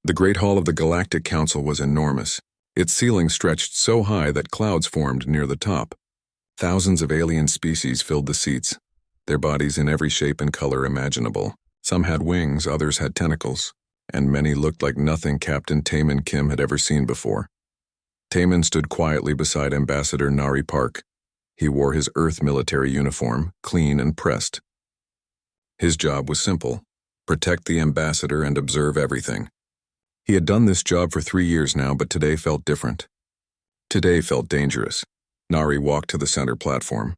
The Great Hall of the Galactic Council was enormous. Its ceiling stretched so high that clouds formed near the top. Thousands of alien species filled the seats, their bodies in every shape and color imaginable. Some had wings, others had tentacles, and many looked like nothing Captain Taman Kim had ever seen before. Taman stood quietly beside Ambassador Nari Park. He wore his Earth military uniform, clean and pressed. His job was simple: protect the ambassador and observe everything. He had done this job for 3 years now, but today felt different. Today felt dangerous. Nari walked to the center platform.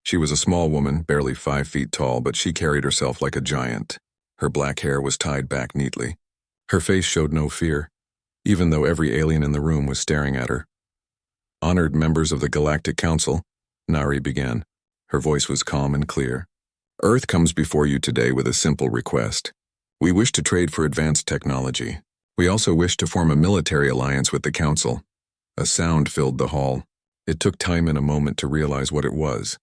She was a small woman, barely 5 feet tall, but she carried herself like a giant. Her black hair was tied back neatly. Her face showed no fear, even though every alien in the room was staring at her. "Honored members of the Galactic Council," Nari began. Her voice was calm and clear. "Earth comes before you today with a simple request. We wish to trade for advanced technology. We also wish to form a military alliance with the Council." A sound filled the hall. It took Taman a moment to realize what it was.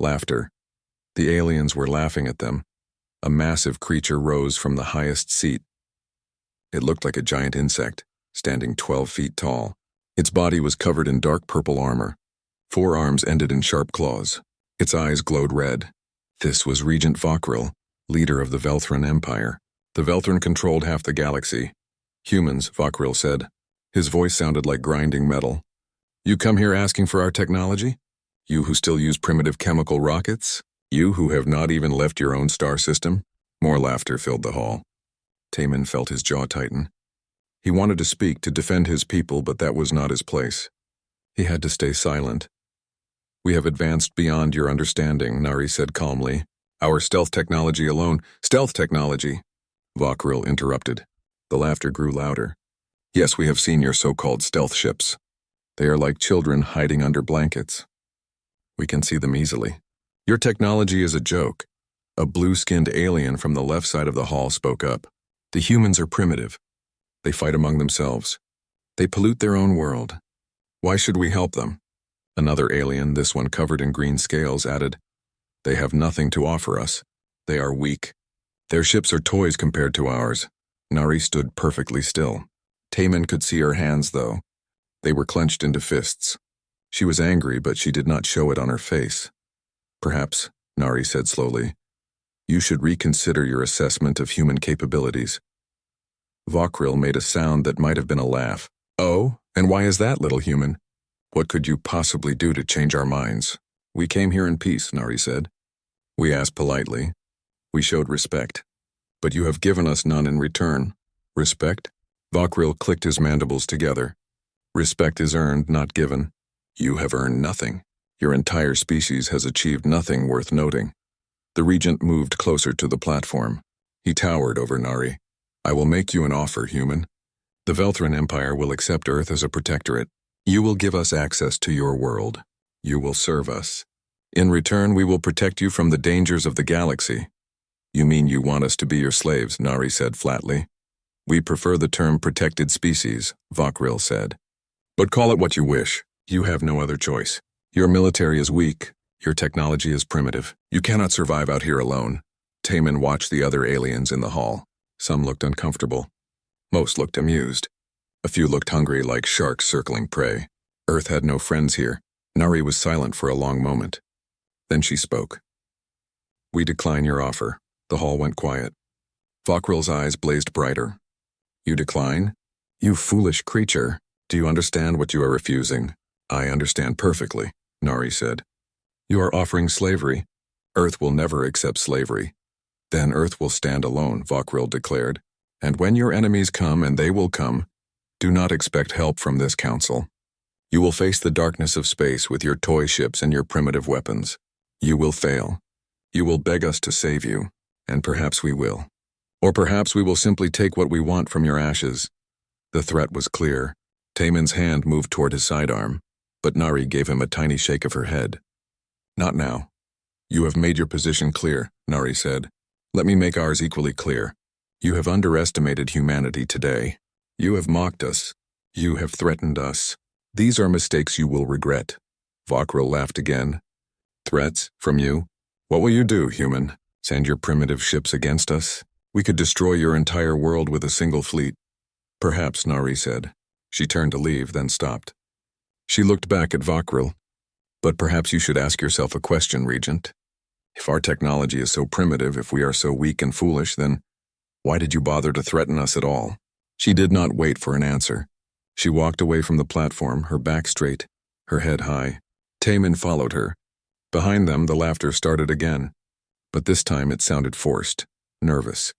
Laughter. The aliens were laughing at them. A massive creature rose from the highest seat. It looked like a giant insect, standing 12 feet tall. Its body was covered in dark purple armor. 4 arms ended in sharp claws. Its eyes glowed red. This was Regent Vokril, leader of the Velthran Empire. The Velthran controlled half the galaxy. "Humans," Vokril said. His voice sounded like grinding metal. "You come here asking for our technology? You who still use primitive chemical rockets? You who have not even left your own star system?" More laughter filled the hall. Taman felt his jaw tighten. He wanted to speak, to defend his people, but that was not his place. He had to stay silent. "We have advanced beyond your understanding," Nari said calmly. "Our stealth technology alone—" "Stealth technology!" Vokril interrupted. The laughter grew louder. "Yes, we have seen your so-called stealth ships. They are like children hiding under blankets. We can see them easily. Your technology is a joke." A blue-skinned alien from the left side of the hall spoke up. "The humans are primitive. They fight among themselves. They pollute their own world. Why should we help them?" Another alien, this one covered in green scales, added, "They have nothing to offer us. They are weak. Their ships are toys compared to ours." Nari stood perfectly still. Taman could see her hands, though. They were clenched into fists. She was angry, but she did not show it on her face. "Perhaps," Nari said slowly, "you should reconsider your assessment of human capabilities." Vokril made a sound that might have been a laugh. "Oh, and why is that, little human? What could you possibly do to change our minds?" "We came here in peace," Nari said. "We asked politely. We showed respect. But you have given us none in return." "Respect?" Vokril clicked his mandibles together. "Respect is earned, not given. You have earned nothing. Your entire species has achieved nothing worth noting." The regent moved closer to the platform. He towered over Nari. "I will make you an offer, human. The Velthran Empire will accept Earth as a protectorate. You will give us access to your world. You will serve us. In return, we will protect you from the dangers of the galaxy." "You mean you want us to be your slaves?" Nari said flatly. "We prefer the term protected species," Vokril said. "But call it what you wish. You have no other choice. Your military is weak. Your technology is primitive. You cannot survive out here alone." Taman watched the other aliens in the hall. Some looked uncomfortable. Most looked amused. A few looked hungry, like sharks circling prey. Earth had no friends here. Nari was silent for a long moment. Then she spoke. "We decline your offer." The hall went quiet. Vokril's eyes blazed brighter. "You decline? You foolish creature. Do you understand what you are refusing?" "I understand perfectly," Nari said. "You are offering slavery. Earth will never accept slavery." "Then Earth will stand alone," Vokril declared. "And when your enemies come, and they will come, do not expect help from this council. You will face the darkness of space with your toy ships and your primitive weapons. You will fail. You will beg us to save you, and perhaps we will. Or perhaps we will simply take what we want from your ashes." The threat was clear. Taman's hand moved toward his sidearm, but Nari gave him a tiny shake of her head. "Not now. You have made your position clear," Nari said. "Let me make ours equally clear. You have underestimated humanity today. You have mocked us. You have threatened us. These are mistakes you will regret." Vokril laughed again. "Threats? From you? What will you do, human? Send your primitive ships against us? We could destroy your entire world with a single fleet." Perhaps, Nari said. She turned to leave, then stopped. She looked back at Vakril. But perhaps you should ask yourself a question, Regent. If our technology is so primitive, if we are so weak and foolish, then why did you bother to threaten us at all? She did not wait for an answer. She walked away from the platform, her back straight, her head high. Taemin followed her. Behind them, the laughter started again. But this time it sounded forced, nervous.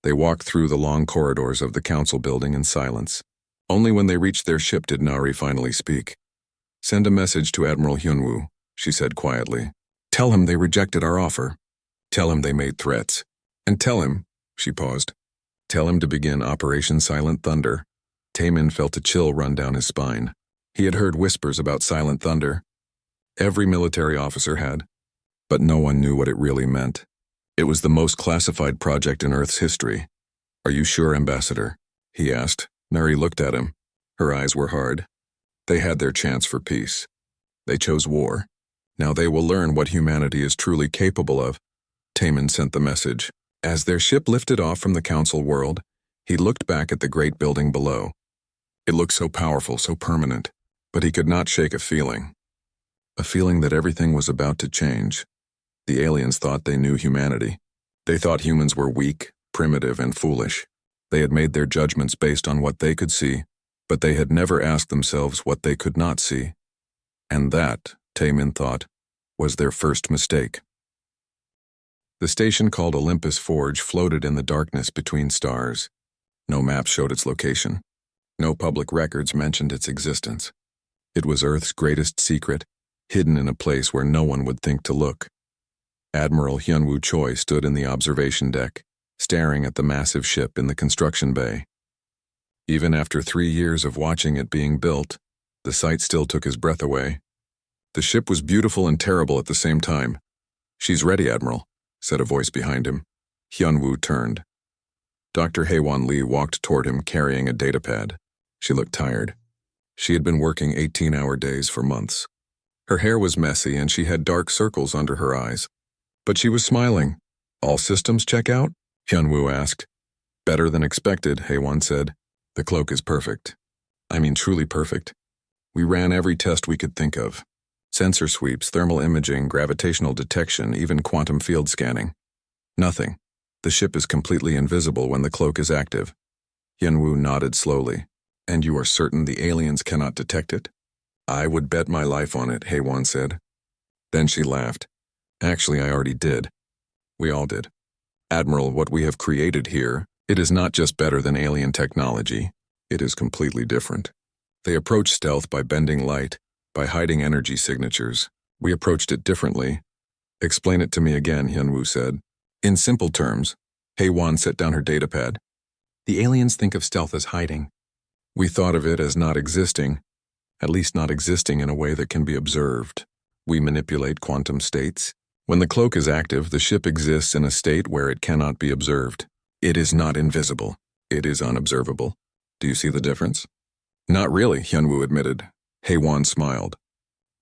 They walked through the long corridors of the council building in silence. Only when they reached their ship did Nari finally speak. Send a message to Admiral Hyunwoo, she said quietly. Tell him they rejected our offer. Tell him they made threats. And tell him, she paused, tell him to begin Operation Silent Thunder. Taemin felt a chill run down his spine. He had heard whispers about Silent Thunder. Every military officer had. But no one knew what it really meant. It was the most classified project in Earth's history. Are you sure, Ambassador? He asked. Nari looked at him. Her eyes were hard. They had their chance for peace. They chose war. Now they will learn what humanity is truly capable of. Taemin sent the message. As their ship lifted off from the council world, he looked back at the great building below. It looked so powerful, so permanent, but he could not shake a feeling. A feeling that everything was about to change. The aliens thought they knew humanity. They thought humans were weak, primitive, and foolish. They had made their judgments based on what they could see, but they had never asked themselves what they could not see. And that, Taemin thought, was their first mistake. The station called Olympus Forge floated in the darkness between stars. No map showed its location. No public records mentioned its existence. It was Earth's greatest secret, hidden in a place where no one would think to look. Admiral Hyunwoo Choi stood in the observation deck, staring at the massive ship in the construction bay. Even after 3 years of watching it being built, the sight still took his breath away. The ship was beautiful and terrible at the same time. She's ready, Admiral, said a voice behind him. Hyunwoo turned. Dr. Haewon Lee walked toward him carrying a datapad. She looked tired. She had been working 18-hour days for months. Her hair was messy and she had dark circles under her eyes. But she was smiling. All systems check out? Hyunwoo asked. Better than expected, Haewon said. The cloak is perfect. I mean truly perfect. We ran every test we could think of. Sensor sweeps, thermal imaging, gravitational detection, even quantum field scanning. Nothing. The ship is completely invisible when the cloak is active. Hyunwoo nodded slowly. And you are certain the aliens cannot detect it? I would bet my life on it, Haewon said. Then she laughed. Actually, I already did. We all did. Admiral, what we have created here, it is not just better than alien technology. It is completely different. They approach stealth by bending light, by hiding energy signatures. We approached it differently. Explain it to me again, Hyunwoo said. In simple terms, Haewon set down her datapad. The aliens think of stealth as hiding. We thought of it as not existing, at least not existing in a way that can be observed. We manipulate quantum states. When the cloak is active, the ship exists in a state where it cannot be observed. It is not invisible. It is unobservable. Do you see the difference? Not really, Hyunwoo admitted. Haewon smiled.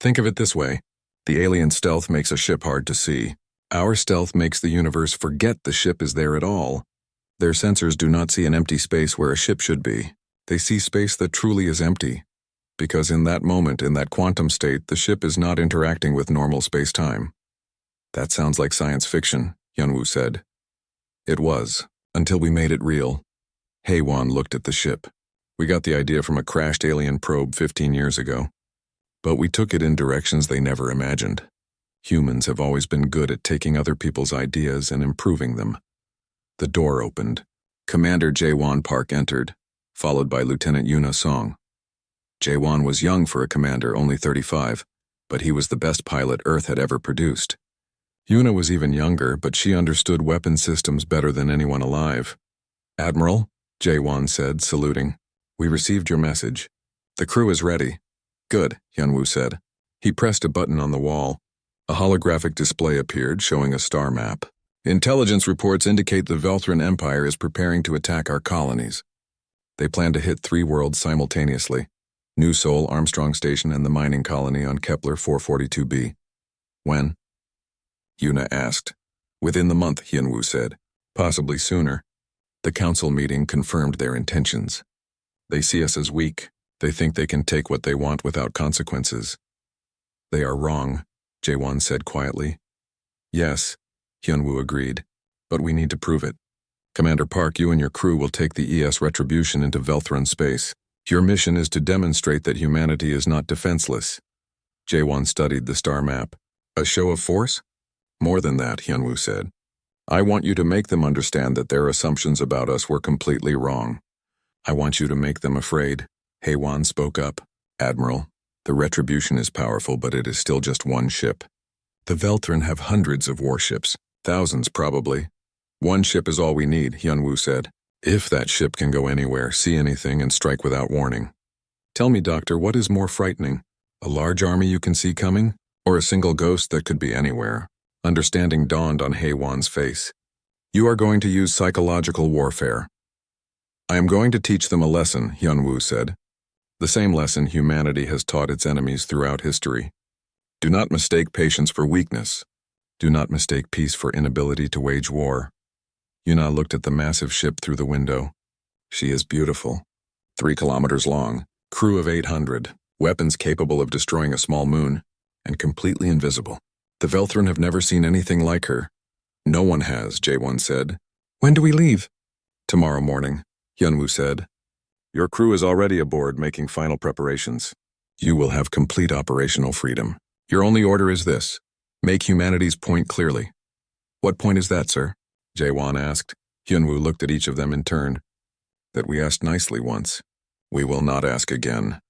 Think of it this way. The alien stealth makes a ship hard to see. Our stealth makes the universe forget the ship is there at all. Their sensors do not see an empty space where a ship should be. They see space that truly is empty. Because in that moment, in that quantum state, the ship is not interacting with normal space-time. That sounds like science fiction, Hyunwoo said. It was, until we made it real. Haewon looked at the ship. We got the idea from a crashed alien probe 15 years ago. But we took it in directions they never imagined. Humans have always been good at taking other people's ideas and improving them. The door opened. Commander Jaewon Park entered, followed by Lieutenant Yuna Song. Jaewon was young for a commander, only 35, but he was the best pilot Earth had ever produced. Yuna was even younger, but she understood weapon systems better than anyone alive. Admiral, Jaewon said, saluting. We received your message. The crew is ready. Good, Hyunwoo said. He pressed a button on the wall. A holographic display appeared, showing a star map. Intelligence reports indicate the Velthran Empire is preparing to attack our colonies. They plan to hit 3 worlds simultaneously. New Sol, Armstrong Station, and the mining colony on Kepler 442b. When? Yuna asked. Within the month, Hyunwoo said. Possibly sooner. The council meeting confirmed their intentions. They see us as weak. They think they can take what they want without consequences. They are wrong, Jaewon said quietly. Yes, Hyunwoo agreed, but we need to prove it. Commander Park, you and your crew will take the ES Retribution into Velthron space. Your mission is to demonstrate that humanity is not defenseless. Jaewon studied the star map. A show of force? More than that, Hyunwoo said. I want you to make them understand that their assumptions about us were completely wrong. I want you to make them afraid. Haewon spoke up. Admiral, the Retribution is powerful, but it is still just one ship. The Velthron have hundreds of warships, thousands probably. One ship is all we need, Hyunwoo said. If that ship can go anywhere, see anything, and strike without warning. Tell me, Doctor, what is more frightening? A large army you can see coming? Or a single ghost that could be anywhere? Understanding dawned on Haewon's face. You are going to use psychological warfare. I am going to teach them a lesson, Hyunwoo said. The same lesson humanity has taught its enemies throughout history. Do not mistake patience for weakness. Do not mistake peace for inability to wage war. Yuna looked at the massive ship through the window. She is beautiful. 3 kilometers long, crew of 800, weapons capable of destroying a small moon, and completely invisible. The Velthron have never seen anything like her. No one has, Jaewon said. When do we leave? Tomorrow morning, Hyunwoo said. Your crew is already aboard making final preparations. You will have complete operational freedom. Your only order is this. Make humanity's point clearly. What point is that, sir? Jaewon asked. Hyunwoo looked at each of them in turn. That we asked nicely once. We will not ask again.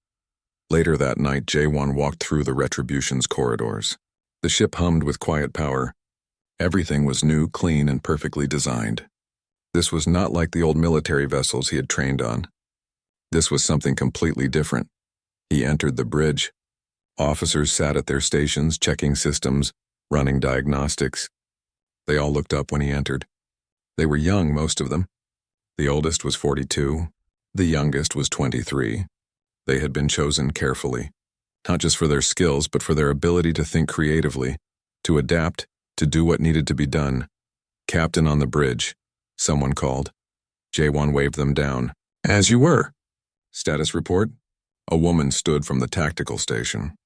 Later that night, Jaewon walked through the Retribution's corridors. The ship hummed with quiet power. Everything was new, clean, and perfectly designed. This was not like the old military vessels he had trained on. This was something completely different. He entered the bridge. Officers sat at their stations, checking systems, running diagnostics. They all looked up when he entered. They were young, most of them. The oldest was 42. The youngest was 23. They had been chosen carefully, not just for their skills, but for their ability to think creatively, to adapt, to do what needed to be done. Captain on the bridge, someone called. Jaewon waved them down. As you were. Status report? A woman stood from the tactical station.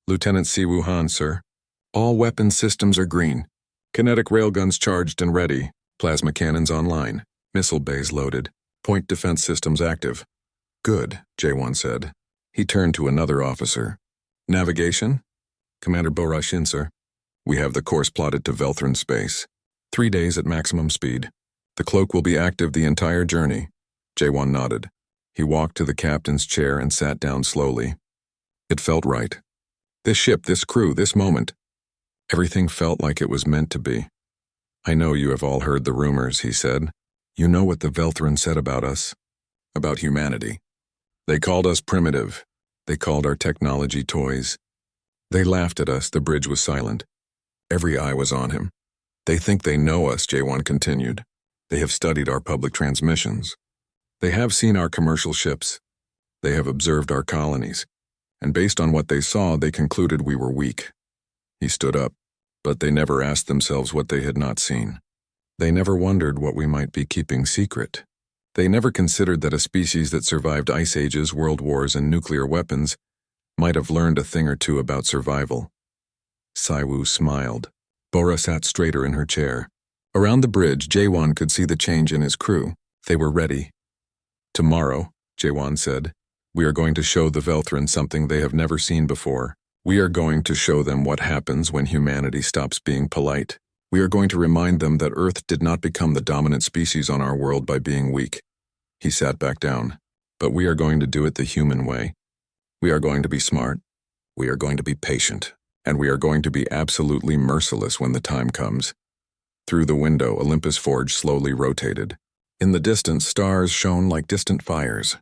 Lieutenant Siwoo Han, sir. All weapon systems are green. Kinetic railguns charged and ready. Plasma cannons online. Missile bays loaded. Point defense systems active. Good, Jaewon said. He turned to another officer. Navigation? Commander Bo-Ra-shin, sir. We have the course plotted to Velthron space. 3 days at maximum speed. The cloak will be active the entire journey. Jaewon nodded. He walked to the captain's chair and sat down slowly. It felt right. This ship, this crew, this moment. Everything felt like it was meant to be. I know you have all heard the rumors, he said. You know what the Velthron said about us. About humanity. They called us primitive. They called our technology toys. They laughed at us. The bridge was silent. Every eye was on him. They think they know us, Jaewon continued. They have studied our public transmissions. They have seen our commercial ships. They have observed our colonies. And based on what they saw, they concluded we were weak. He stood up, but they never asked themselves what they had not seen. They never wondered what we might be keeping secret. They never considered that a species that survived ice ages, world wars, and nuclear weapons might have learned a thing or two about survival. Siwoo smiled. Bora sat straighter in her chair. Around the bridge, Jaewon could see the change in his crew. They were ready. Tomorrow, Jaewon said, we are going to show the Velthron something they have never seen before. We are going to show them what happens when humanity stops being polite. We are going to remind them that Earth did not become the dominant species on our world by being weak. He sat back down. But we are going to do it the human way. We are going to be smart. We are going to be patient. And we are going to be absolutely merciless when the time comes. Through the window, Olympus Forge slowly rotated. In the distance, stars shone like distant fires.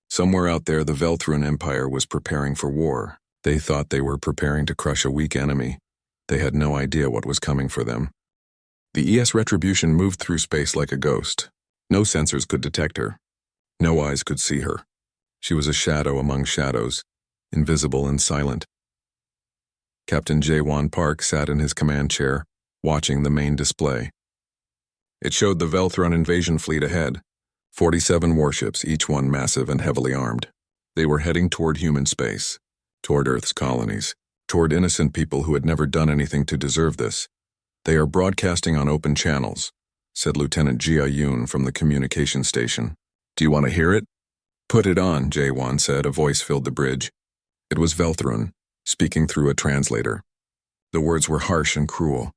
Somewhere out there, the Velthron Empire was preparing for war. They thought they were preparing to crush a weak enemy. They had no idea what was coming for them. The ES Retribution moved through space like a ghost. No sensors could detect her. No eyes could see her. She was a shadow among shadows, invisible and silent. Captain Jaewon Park sat in his command chair, watching the main display. It showed the Velthron invasion fleet ahead, 47 warships, each one massive and heavily armed. They were heading toward human space, toward Earth's colonies, toward innocent people who had never done anything to deserve this. They are broadcasting on open channels, said Lieutenant Jia Yun from the communication station. Do you want to hear it? Put it on, Jae-won said. A voice filled the bridge. It was Velthrun, speaking through a translator. The words were harsh and cruel.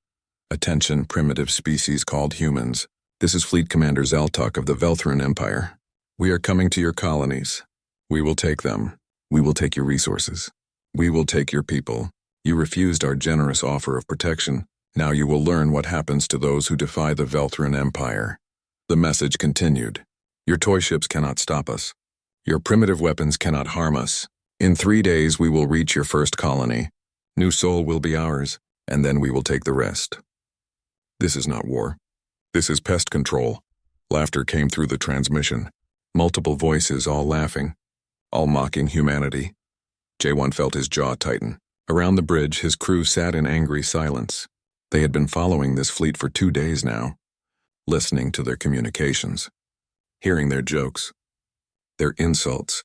Attention, primitive species called humans. This is Fleet Commander Zaltok of the Velthrun Empire. We are coming to your colonies. We will take them. We will take your resources. We will take your people. You refused our generous offer of protection. Now you will learn what happens to those who defy the Velthrun Empire. The message continued. Your toy ships cannot stop us. Your primitive weapons cannot harm us. In 3 days we will reach your first colony. New Sol will be ours, and then we will take the rest. This is not war. This is pest control. Laughter came through the transmission. Multiple voices, all laughing, all mocking humanity. Jae-won felt his jaw tighten. Around the bridge, his crew sat in angry silence. They had been following this fleet for 2 days now, listening to their communications, hearing their jokes, their insults,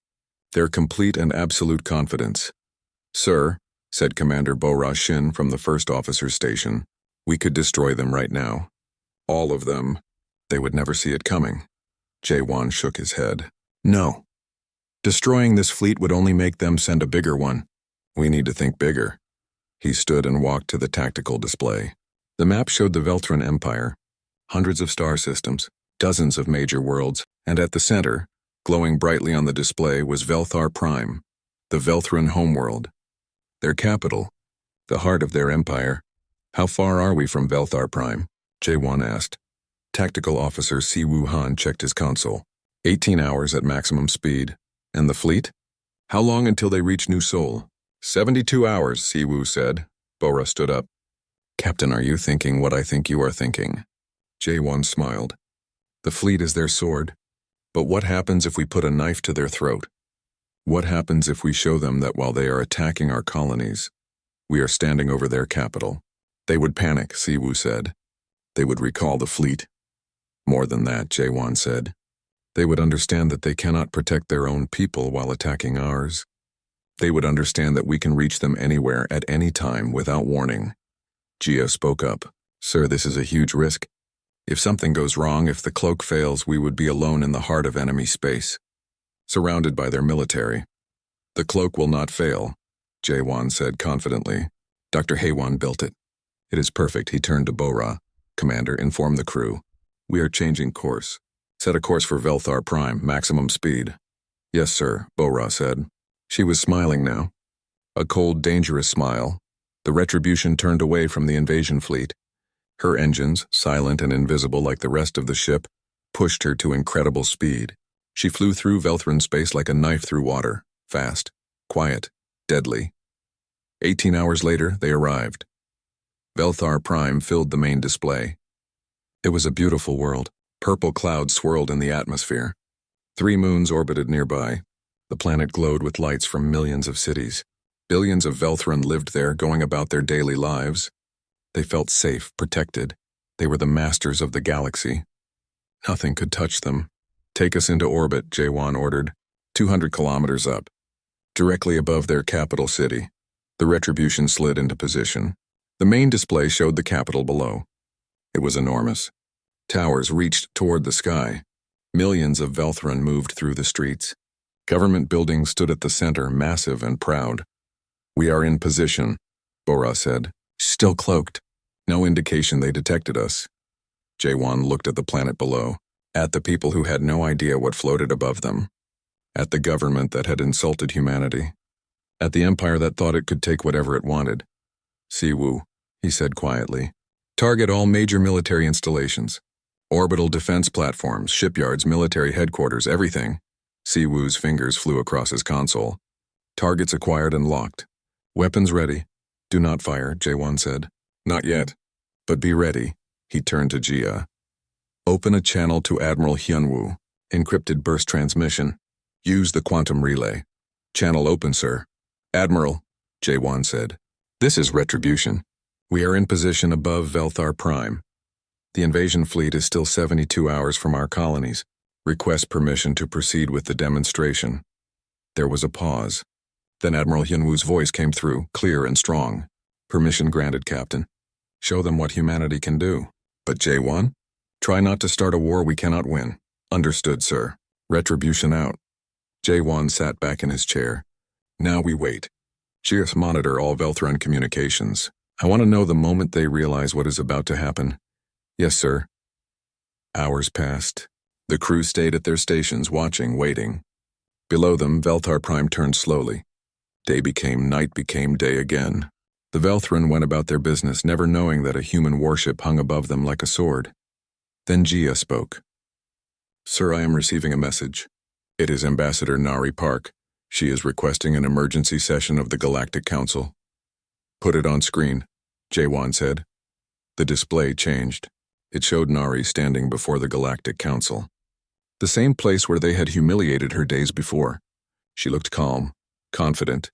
their complete and absolute confidence. Sir, said Commander Bo-ra Shin from the first officer's station, we could destroy them right now. All of them. They would never see it coming. Jae-won shook his head. No. Destroying this fleet would only make them send a bigger one. We need to think bigger. He stood and walked to the tactical display. The map showed the Velthrun Empire, hundreds of star systems, dozens of major worlds, and at the center, glowing brightly on the display, was Velthar Prime, the Velthrun homeworld. Their capital, the heart of their empire. How far are we from Velthar Prime? Jae-won asked. Tactical Officer Si Woo-han checked his console. 18 hours at maximum speed. And the fleet? How long until they reach New Sol? 72 hours, Si Woo said. Bo-ra stood up. Captain, are you thinking what I think you are thinking? Jae-won smiled. The fleet is their sword. But what happens if we put a knife to their throat? What happens if we show them that while they are attacking our colonies, we are standing over their capital? They would panic, Si Woo said. They would recall the fleet. More than that, Jae-won said. They would understand that they cannot protect their own people while attacking ours. They would understand that we can reach them anywhere at any time without warning. Jia spoke up. Sir, this is a huge risk. If something goes wrong, if the cloak fails, we would be alone in the heart of enemy space, surrounded by their military. The cloak will not fail, Jae-won said confidently. Dr. Haewon built it. It is perfect. He turned to Bo-ra. Commander, inform the crew. We are changing course. Set a course for Velthar Prime, maximum speed. Yes, sir, Bo-ra said. She was smiling now. A cold, dangerous smile. The Retribution turned away from the invasion fleet. Her engines, silent and invisible like the rest of the ship, pushed her to incredible speed. She flew through Velthrun space like a knife through water, fast, quiet, deadly. 18 hours later, they arrived. Velthar Prime filled the main display. It was a beautiful world. Purple clouds swirled in the atmosphere. 3 moons orbited nearby. The planet glowed with lights from millions of cities. Billions of Velthrun lived there, going about their daily lives. They felt safe, protected. They were the masters of the galaxy. Nothing could touch them. Take us into orbit, Jae-won ordered. 200 kilometers up. Directly above their capital city. The Retribution slid into position. The main display showed the capital below. It was enormous. Towers reached toward the sky. Millions of Velthrun moved through the streets. Government buildings stood at the center, massive and proud. We are in position, Bo-ra said. Still cloaked. No indication they detected us. Jae-won looked at the planet below, at the people who had no idea what floated above them, at the government that had insulted humanity, at the empire that thought it could take whatever it wanted. Si Woo, he said quietly. Target all major military installations. Orbital defense platforms, shipyards, military headquarters, everything. Si Woo's fingers flew across his console. Targets acquired and locked. Weapons ready. Do not fire, Jae-won said. Not yet. But be ready. He turned to Jia. Open a channel to Admiral Hyunwoo. Encrypted burst transmission. Use the quantum relay. Channel open, sir. Admiral, Jae-won said. This is Retribution. We are in position above Velthar Prime. The invasion fleet is still 72 hours from our colonies. Request permission to proceed with the demonstration. There was a pause. Then Admiral Hyunwoo's voice came through, clear and strong. Permission granted, Captain. Show them what humanity can do. But J1? Try not to start a war we cannot win. Understood, sir. Retribution out. J1 sat back in his chair. Now we wait. GS monitor all Velthron communications. I want to know the moment they realize what is about to happen. Yes, sir. Hours passed. The crew stayed at their stations, watching, waiting. Below them, Velthar Prime turned slowly. Day became night, became day again. The Velthran went about their business, never knowing that a human warship hung above them like a sword. Then Gia spoke. Sir, I am receiving a message. It is Ambassador Nari Park. She is requesting an emergency session of the Galactic Council. Put it on screen, Jaewon said. The display changed. It showed Nari standing before the Galactic Council. The same place where they had humiliated her days before. She looked calm, confident.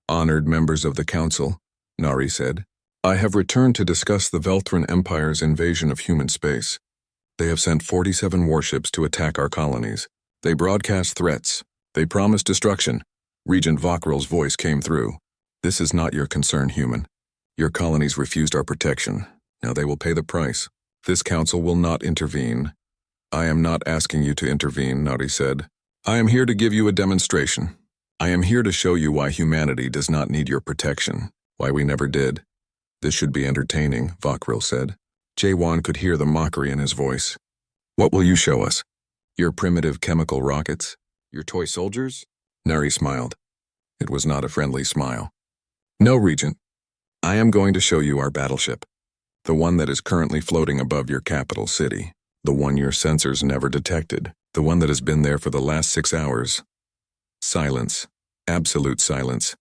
Honored members of the Council, Nari said, I have returned to discuss the Velthran Empire's invasion of human space. They have sent 47 warships to attack our colonies. They broadcast threats. They promise destruction. Regent Vokril's voice came through. This is not your concern, human. Your colonies refused our protection. Now they will pay the price. This council will not intervene. I am not asking you to intervene, Nari said. I am here to give you a demonstration. I am here to show you why humanity does not need your protection, why we never did. This should be entertaining, Vokril said. Jaewon could hear the mockery in his voice. What will you show us? Your primitive chemical rockets? Your toy soldiers? Nari smiled. It was not a friendly smile. No, Regent. I am going to show you our battleship. The one that is currently floating above your capital city. The one your sensors never detected. The one that has been there for the last 6 hours. Silence. Absolute silence.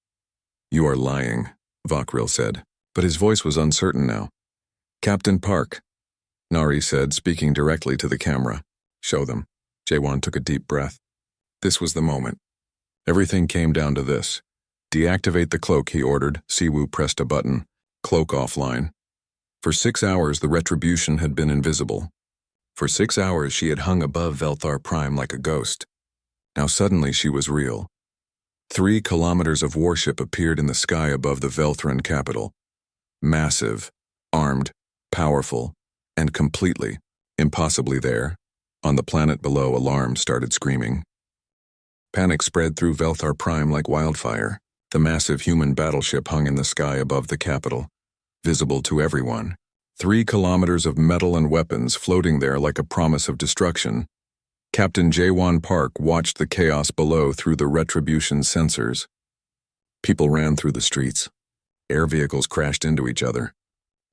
You are lying, Vokril said, but his voice was uncertain now. Captain Park, Nari said, speaking directly to the camera. Show them. Jaewon took a deep breath. This was the moment. Everything came down to this. Deactivate the cloak, he ordered. Siwoo pressed a button. Cloak offline. For 6 hours, the retribution had been invisible. For 6 hours, she had hung above Velthar Prime like a ghost. Now suddenly she was real. 3 kilometers of warship appeared in the sky above the Velthran capital. Massive, armed, powerful, and completely, impossibly there. On the planet below, alarms started screaming. Panic spread through Velthar Prime like wildfire. The massive human battleship hung in the sky above the capital, visible to everyone. 3 kilometers of metal and weapons floating there like a promise of destruction. Captain Jaewon Park watched the chaos below through the retribution sensors. People ran through the streets. Air vehicles crashed into each other.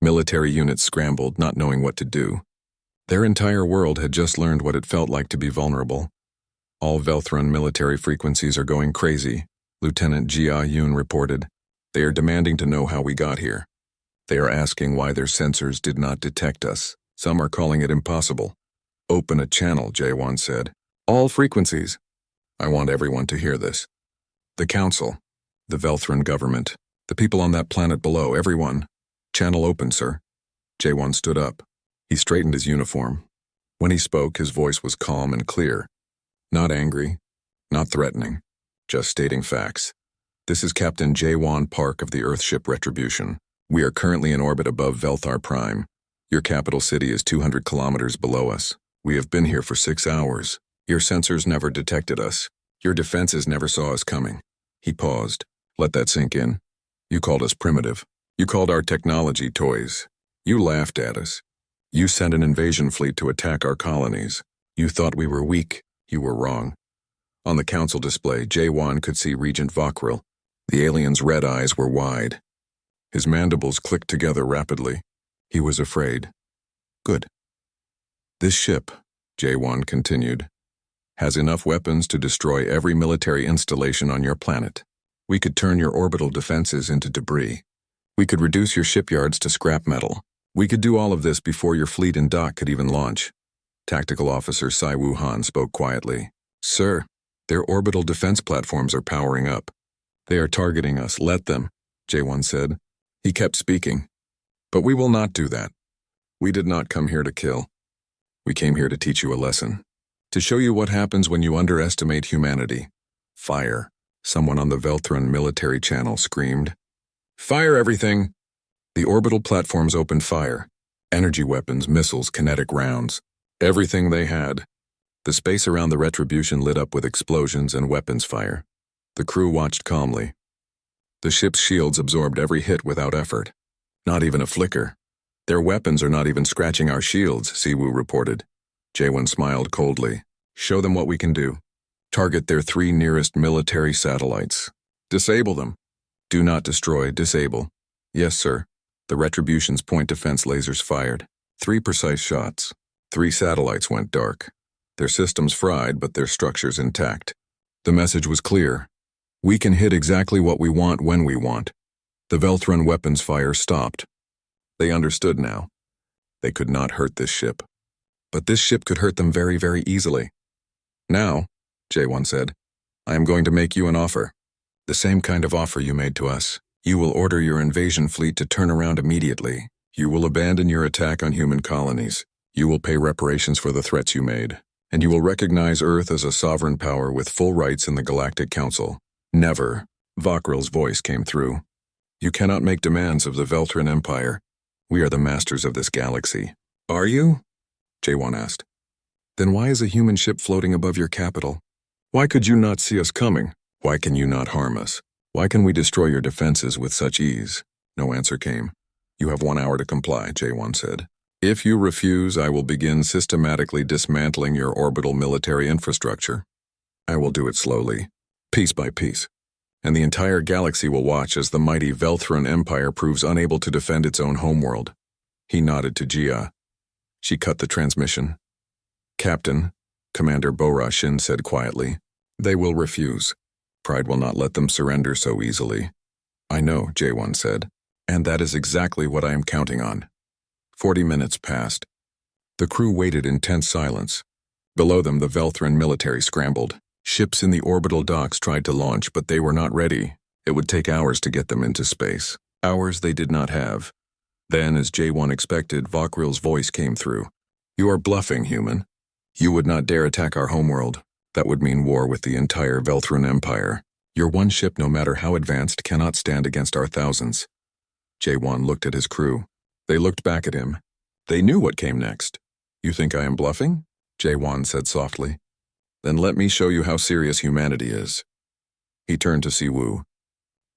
Military units scrambled, not knowing what to do. Their entire world had just learned what it felt like to be vulnerable. All Velthran military frequencies are going crazy, Lieutenant Jia Yoon reported. They are demanding to know how we got here. They are asking why their sensors did not detect us. Some are calling it impossible. Open a channel, Jaewon said. All frequencies. I want everyone to hear this. The Council, the Velthran government, the people on that planet below, everyone. Channel open, sir. Jaewon stood up. He straightened his uniform. When he spoke, his voice was calm and clear. Not angry, not threatening, just stating facts. This is Captain Jaewon Park of the Earthship Retribution. We are currently in orbit above Velthar Prime. Your capital city is 200 kilometers below us. We have been here for 6 hours. Your sensors never detected us. Your defenses never saw us coming. He paused. Let that sink in. You called us primitive. You called our technology toys. You laughed at us. You sent an invasion fleet to attack our colonies. You thought we were weak. You were wrong. On the council display, Jaewon could see Regent Vokril. The alien's red eyes were wide. His mandibles clicked together rapidly. He was afraid. Good. This ship, Jaewon continued, has enough weapons to destroy every military installation on your planet. We could turn your orbital defenses into debris. We could reduce your shipyards to scrap metal. We could do all of this before your fleet in dock could even launch. Tactical Officer Sai Woo-han spoke quietly. Sir, their orbital defense platforms are powering up. They are targeting us. Let them, Jaewon said. He kept speaking. But we will not do that. We did not come here to kill. We came here to teach you a lesson. To show you what happens when you underestimate humanity. Fire, someone on the Velthron military channel screamed. Fire everything! The orbital platforms opened fire. Energy weapons, missiles, kinetic rounds. Everything they had. The space around the Retribution lit up with explosions and weapons fire. The crew watched calmly. The ship's shields absorbed every hit without effort. Not even a flicker. Their weapons are not even scratching our shields, Siwoo reported. Jaewon smiled coldly. Show them what we can do. Target their 3 nearest military satellites. Disable them. Do not destroy, disable. Yes, sir. The Retribution's point defense lasers fired. 3 precise shots. 3 satellites went dark. Their systems fried, but their structures intact. The message was clear. We can hit exactly what we want when we want. The Velthron weapons fire stopped. They understood now. They could not hurt this ship. But this ship could hurt them very, very easily. Now, Jaewon said, I am going to make you an offer. The same kind of offer you made to us. You will order your invasion fleet to turn around immediately. You will abandon your attack on human colonies. You will pay reparations for the threats you made. And you will recognize Earth as a sovereign power with full rights in the Galactic Council. Never, Vakril's voice came through. You cannot make demands of the Velthron Empire. We are the masters of this galaxy. Are you? Jaewon asked. Then why is a human ship floating above your capital? Why could you not see us coming? Why can you not harm us? Why can we destroy your defenses with such ease? No answer came. You have 1 hour to comply, Jaewon said. If you refuse, I will begin systematically dismantling your orbital military infrastructure. I will do it slowly, piece by piece. And the entire galaxy will watch as the mighty Velthron Empire proves unable to defend its own homeworld. He nodded to Jia. She cut the transmission. Captain, Commander Bora Shin said quietly, they will refuse. Pride will not let them surrender so easily. I know, Jaewon said, and that is exactly what I am counting on. 40 minutes passed. The crew waited in tense silence. Below them, the Velthron military scrambled. Ships in the orbital docks tried to launch, but they were not ready. It would take hours to get them into space. Hours they did not have. Then, as Jaewon expected, Vakril's voice came through. You are bluffing, human. You would not dare attack our homeworld. That would mean war with the entire Velthron Empire. Your one ship, no matter how advanced, cannot stand against our thousands. Jaewon looked at his crew. They looked back at him. They knew what came next. You think I am bluffing? Jaewon said softly. Then let me show you how serious humanity is. He turned to Siwoo.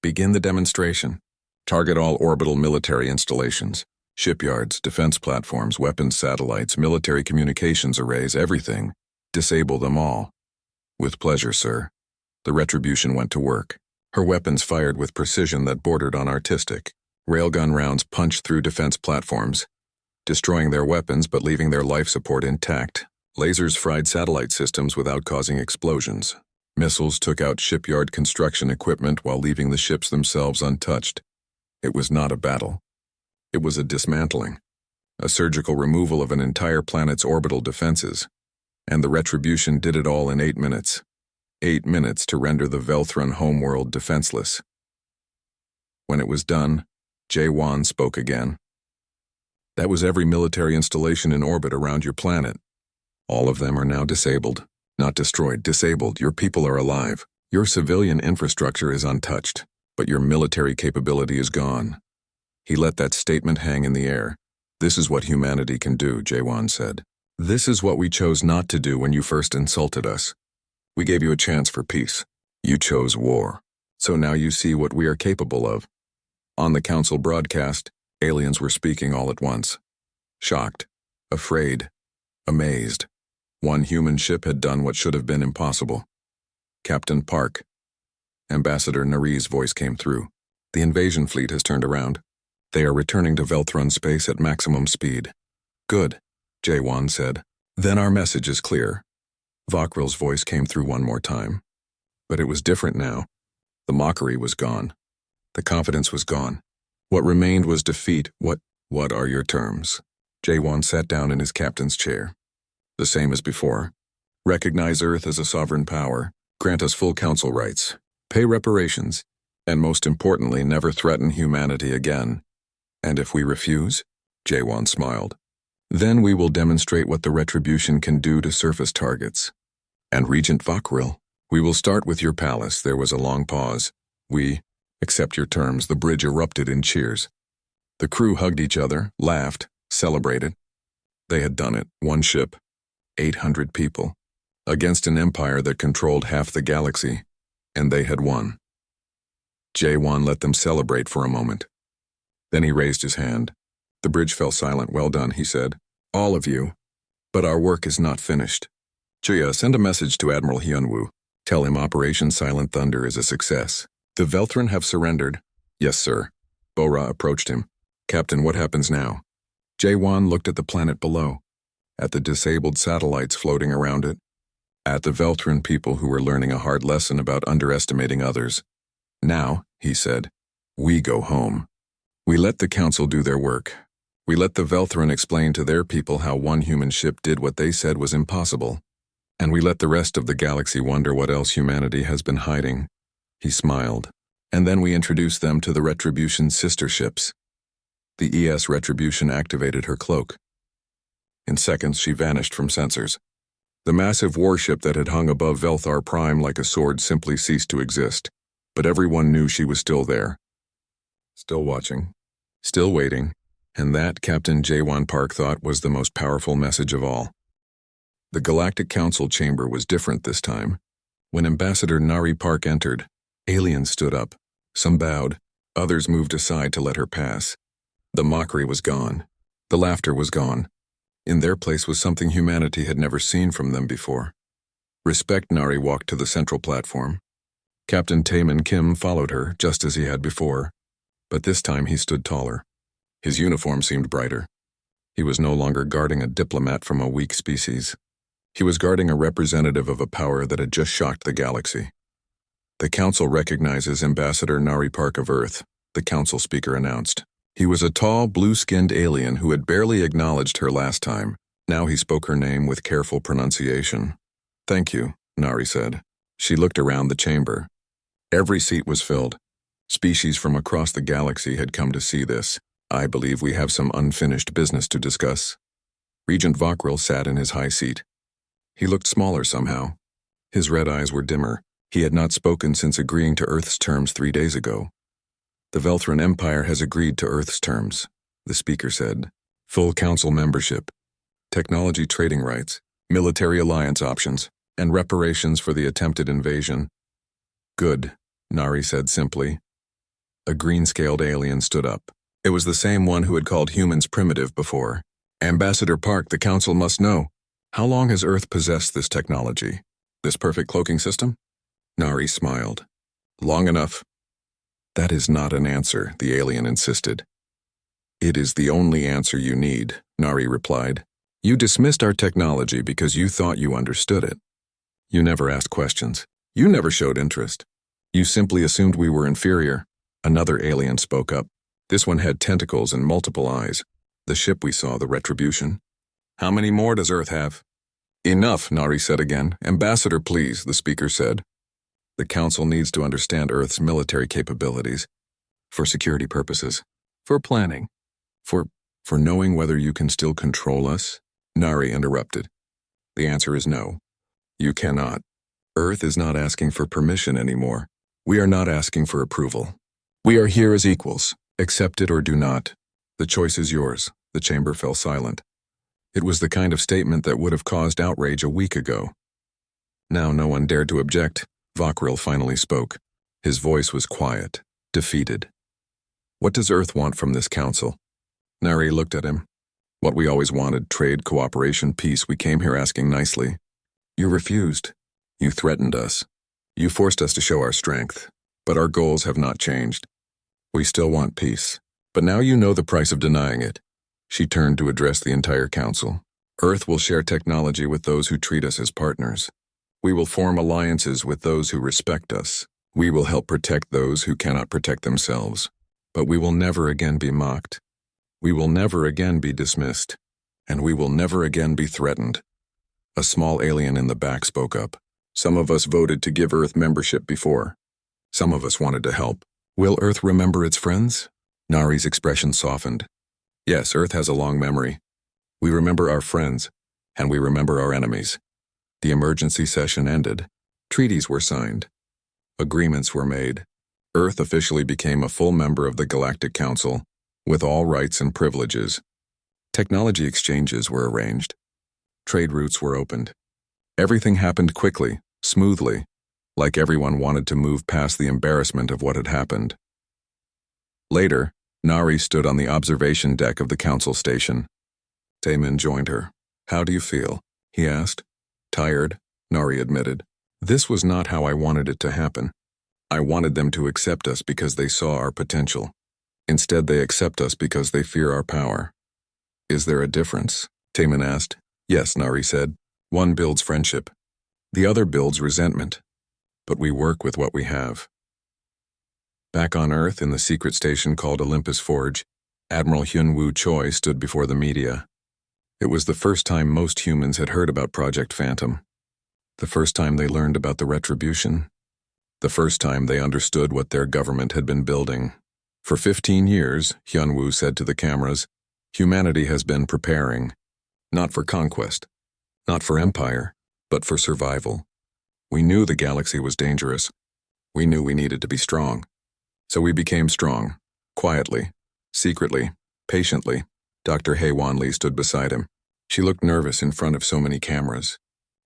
Begin the demonstration. Target all orbital military installations. Shipyards, defense platforms, weapons satellites, military communications arrays, everything. Disable them all. With pleasure, sir. The Retribution went to work. Her weapons fired with precision that bordered on artistic. Railgun rounds punched through defense platforms, destroying their weapons but leaving their life support intact. Lasers fried satellite systems without causing explosions. Missiles took out shipyard construction equipment while leaving the ships themselves untouched. It was not a battle. It was a dismantling, a surgical removal of an entire planet's orbital defenses. And the Retribution did it all in 8 minutes. 8 minutes to render the Velthron homeworld defenseless. When it was done, Jaewon spoke again. That was every military installation in orbit around your planet. All of them are now disabled. Not destroyed, disabled. Your people are alive. Your civilian infrastructure is untouched, but your military capability is gone. He let that statement hang in the air. This is what humanity can do, Jaewon said. This is what we chose not to do when you first insulted us. We gave you a chance for peace. You chose war. So now you see what we are capable of. On the council broadcast, aliens were speaking all at once. Shocked, afraid, amazed. One human ship had done what should have been impossible. Captain Park. Ambassador Nari's voice came through. The invasion fleet has turned around. They are returning to Velthron space at maximum speed. Good, Jaewon said. Then our message is clear. Vakril's voice came through one more time. But it was different now. The mockery was gone. The confidence was gone. What remained was defeat. What are your terms? Jaewon sat down in his captain's chair. The same as before. Recognize Earth as a sovereign power. Grant us full council rights. Pay reparations. And most importantly, never threaten humanity again. And if we refuse? Jaewon smiled. Then we will demonstrate what the retribution can do to surface targets. And Regent Vakril, we will start with your palace. There was a long pause. We accept your terms. The bridge erupted in cheers. The crew hugged each other, laughed, celebrated. They had done it. One ship, 800 people, against an empire that controlled half the galaxy, and they had won. J1 let them celebrate for a moment. Then he raised his hand. The bridge fell silent. Well done, he said. All of you. But our work is not finished. Jia, send a message to Admiral Hyunwoo. Tell him Operation Silent Thunder is a success. The Velthran have surrendered. Yes, sir. Bora approached him. Captain, what happens now? Jaewon looked at the planet below, at the disabled satellites floating around it, at the Velthran people who were learning a hard lesson about underestimating others. Now, he said, we go home. We let the Council do their work. We let the Velthran explain to their people how one human ship did what they said was impossible. And we let the rest of the galaxy wonder what else humanity has been hiding. He smiled. And then we introduced them to the Retribution sister ships. The ES Retribution activated her cloak. In seconds, she vanished from sensors. The massive warship that had hung above Velthar Prime like a sword simply ceased to exist, but everyone knew she was still there. Still watching, still waiting, and that, Captain Jaewon Park thought, was the most powerful message of all. The Galactic Council chamber was different this time. When Ambassador Nari Park entered, aliens stood up. Some bowed, others moved aside to let her pass. The mockery was gone. The laughter was gone. In their place was something humanity had never seen from them before. Respect Nari walked to the central platform. Captain Taemin Kim followed her, just as he had before, but this time he stood taller. His uniform seemed brighter. He was no longer guarding a diplomat from a weak species. He was guarding a representative of a power that had just shocked the galaxy. The Council recognizes Ambassador Nari Park of Earth, the Council speaker announced. He was a tall, blue-skinned alien who had barely acknowledged her last time. Now he spoke her name with careful pronunciation. Thank you, Nari said. She looked around the chamber. Every seat was filled. Species from across the galaxy had come to see this. I believe we have some unfinished business to discuss. Regent Vakril sat in his high seat. He looked smaller somehow. His red eyes were dimmer. He had not spoken since agreeing to Earth's terms 3 days ago. The Velthran Empire has agreed to Earth's terms, the speaker said. Full council membership, technology trading rights, military alliance options, and reparations for the attempted invasion. Good, Nari said simply. A green-scaled alien stood up. It was the same one who had called humans primitive before. Ambassador Park, the council must know. How long has Earth possessed this technology? This perfect cloaking system? Nari smiled. Long enough. That is not an answer, the alien insisted. It is the only answer you need, Nari replied. You dismissed our technology because you thought you understood it. You never asked questions. You never showed interest. You simply assumed we were inferior. Another alien spoke up. This one had tentacles and multiple eyes. The ship we saw, the Retribution. How many more does Earth have? Enough, Nari said again. Ambassador, please, the speaker said. The Council needs to understand Earth's military capabilities. For security purposes. For planning. For knowing whether you can still control us? Nari interrupted. The answer is no. You cannot. Earth is not asking for permission anymore. We are not asking for approval. We are here as equals. Accept it or do not. The choice is yours. The chamber fell silent. It was the kind of statement that would have caused outrage a week ago. Now no one dared to object. Vakril finally spoke. His voice was quiet, defeated. What does Earth want from this council? Nari looked at him. What we always wanted, trade, cooperation, peace. We came here asking nicely. You refused. You threatened us. You forced us to show our strength. But our goals have not changed. We still want peace. But now you know the price of denying it. She turned to address the entire council. Earth will share technology with those who treat us as partners. We will form alliances with those who respect us. We will help protect those who cannot protect themselves. But we will never again be mocked. We will never again be dismissed. And we will never again be threatened. A small alien in the back spoke up. Some of us voted to give Earth membership before. Some of us wanted to help. Will Earth remember its friends? Nari's expression softened. Yes, Earth has a long memory. We remember our friends, and we remember our enemies. The emergency session ended. Treaties were signed. Agreements were made. Earth officially became a full member of the Galactic Council, with all rights and privileges. Technology exchanges were arranged. Trade routes were opened. Everything happened quickly, smoothly, like everyone wanted to move past the embarrassment of what had happened. Later, Nari stood on the observation deck of the council station. Taemin joined her. "How do you feel?" he asked. "Tired," Nari admitted. "This was not how I wanted it to happen. I wanted them to accept us because they saw our potential. Instead, they accept us because they fear our power." "Is there a difference?" Taemin asked. "Yes," Nari said. "One builds friendship. The other builds resentment. But we work with what we have." Back on Earth, in the secret station called Olympus Forge, Admiral Hyun-Woo Choi stood before the media. It was the first time most humans had heard about Project Phantom. The first time they learned about the retribution. The first time they understood what their government had been building. "For 15 years, Hyun-Woo said to the cameras, humanity has been preparing. Not for conquest, not for empire, but for survival. We knew the galaxy was dangerous. We knew we needed to be strong. So we became strong, quietly, secretly, patiently." Dr. Hae-Won Lee stood beside him. She looked nervous in front of so many cameras,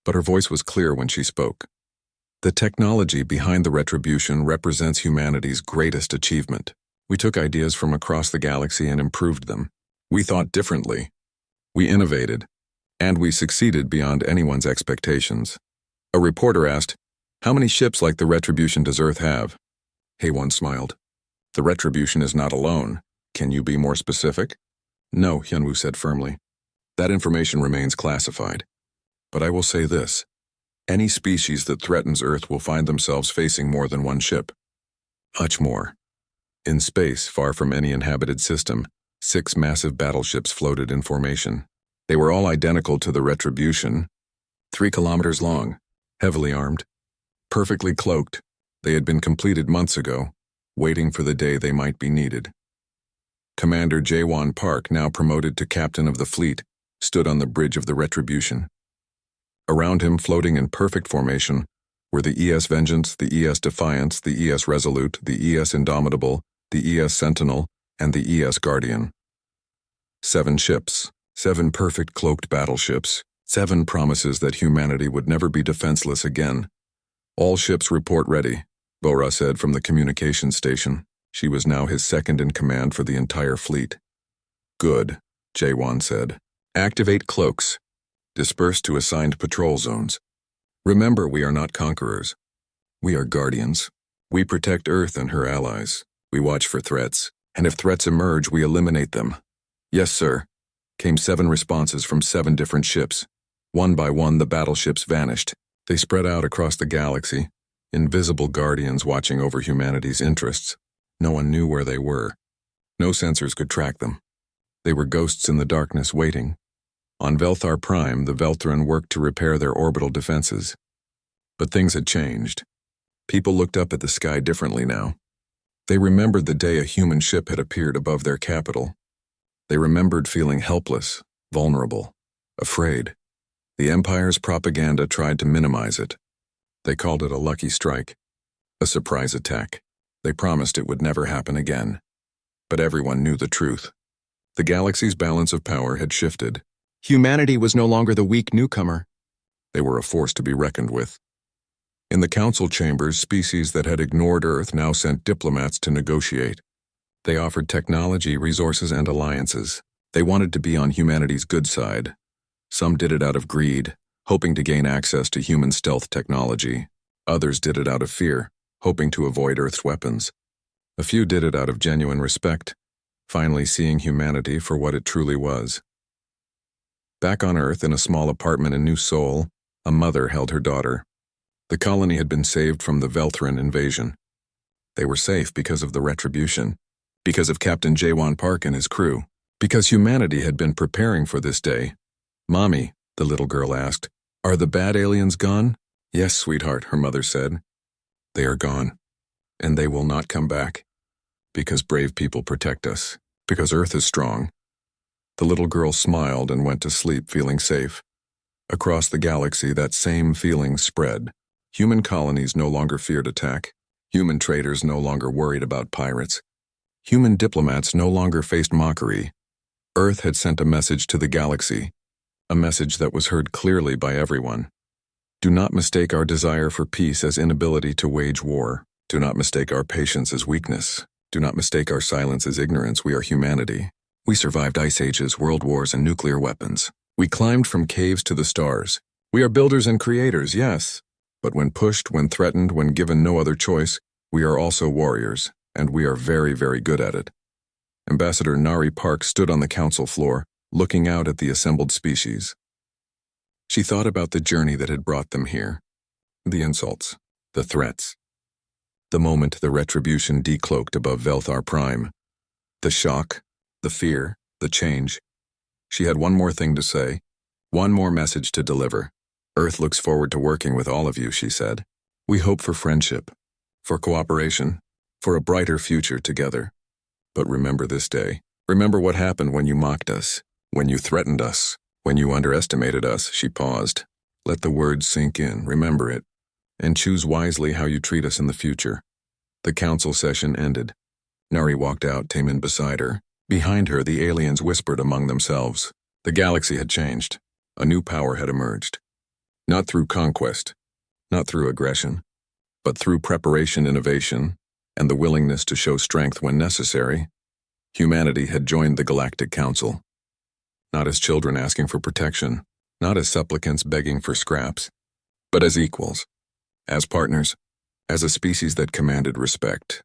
but her voice was clear when she spoke. "The technology behind the retribution represents humanity's greatest achievement. We took ideas from across the galaxy and improved them. We thought differently. We innovated, and we succeeded beyond anyone's expectations." A reporter asked, "How many ships like the Retribution does Earth have?" Hae-Won smiled. "The Retribution is not alone. Can you be more specific?" "No," Hyun-Woo said firmly. "That information remains classified. But I will say this. Any species that threatens Earth will find themselves facing more than one ship. Much more. In space, far from any inhabited system, 6 massive battleships floated in formation. They were all identical to the Retribution, 3 kilometers long, heavily armed, perfectly cloaked. They had been completed months ago, waiting for the day they might be needed. Commander Jae-Won Park, now promoted to captain of the fleet, stood on the bridge of the Retribution. Around him, floating in perfect formation, were the ES Vengeance, the ES Defiance, the ES Resolute, the ES Indomitable, the ES Sentinel, and the ES Guardian. 7 ships, 7 perfect cloaked battleships, 7 promises that humanity would never be defenseless again. "All ships report ready," Bora said from the communications station. She was now his second in command for the entire fleet. "Good," Jae-Won said. "Activate cloaks. Disperse to assigned patrol zones. Remember, we are not conquerors. We are guardians. We protect Earth and her allies. We watch for threats, and if threats emerge, we eliminate them." "Yes, sir," came 7 responses from 7 different ships. One by one, the battleships vanished. They spread out across the galaxy, invisible guardians watching over humanity's interests. No one knew where they were. No sensors could track them. They were ghosts in the darkness waiting. On Velthar Prime, the Velthran worked to repair their orbital defenses. But things had changed. People looked up at the sky differently now. They remembered the day a human ship had appeared above their capital. They remembered feeling helpless, vulnerable, afraid. The Empire's propaganda tried to minimize it. They called it a lucky strike, a surprise attack. They promised it would never happen again. But everyone knew the truth. The galaxy's balance of power had shifted. Humanity was no longer the weak newcomer. They were a force to be reckoned with. In the council chambers, species that had ignored Earth now sent diplomats to negotiate. They offered technology, resources, and alliances. They wanted to be on humanity's good side. Some did it out of greed, hoping to gain access to human stealth technology. Others did it out of fear, hoping to avoid Earth's weapons. A few did it out of genuine respect, finally seeing humanity for what it truly was. Back on Earth, in a small apartment in New Seoul, a mother held her daughter. The colony had been saved from the Velthran invasion. They were safe because of the retribution, because of Captain Jae-Won Park and his crew, because humanity had been preparing for this day. "Mommy," the little girl asked, "are the bad aliens gone?" "Yes, sweetheart," her mother said. "They are gone, and they will not come back. Because brave people protect us, because Earth is strong. The little girl smiled and went to sleep feeling safe. Across the galaxy, that same feeling spread. Human colonies no longer feared attack. Human traders no longer worried about pirates. Human diplomats no longer faced mockery. Earth had sent a message to the galaxy, a message that was heard clearly by everyone. Do not mistake our desire for peace as inability to wage war. Do not mistake our patience as weakness. Do not mistake our silence as ignorance. We are humanity. We survived ice ages, world wars, and nuclear weapons. We climbed from caves to the stars. We are builders and creators, yes. But when pushed, when threatened, when given no other choice, we are also warriors, and we are very, very good at it. Ambassador Nari Park stood on the council floor, looking out at the assembled species. She thought about the journey that had brought them here. The insults, the threats. The moment the retribution decloaked above Velthar Prime. The shock, the fear, the change. She had one more thing to say, one more message to deliver. Earth looks forward to working with all of you, she said. We hope for friendship, for cooperation, for a brighter future together. But remember this day. Remember what happened when you mocked us, when you threatened us, when you underestimated us. She paused. Let the words sink in, remember it, and choose wisely how you treat us in the future. The council session ended. Nari walked out, Taemin beside her. Behind her, the aliens whispered among themselves. The galaxy had changed. A new power had emerged. Not through conquest, not through aggression, but through preparation, innovation, and the willingness to show strength when necessary. Humanity had joined the Galactic Council. Not as children asking for protection, not as supplicants begging for scraps, but as equals, as partners, as a species that commanded respect.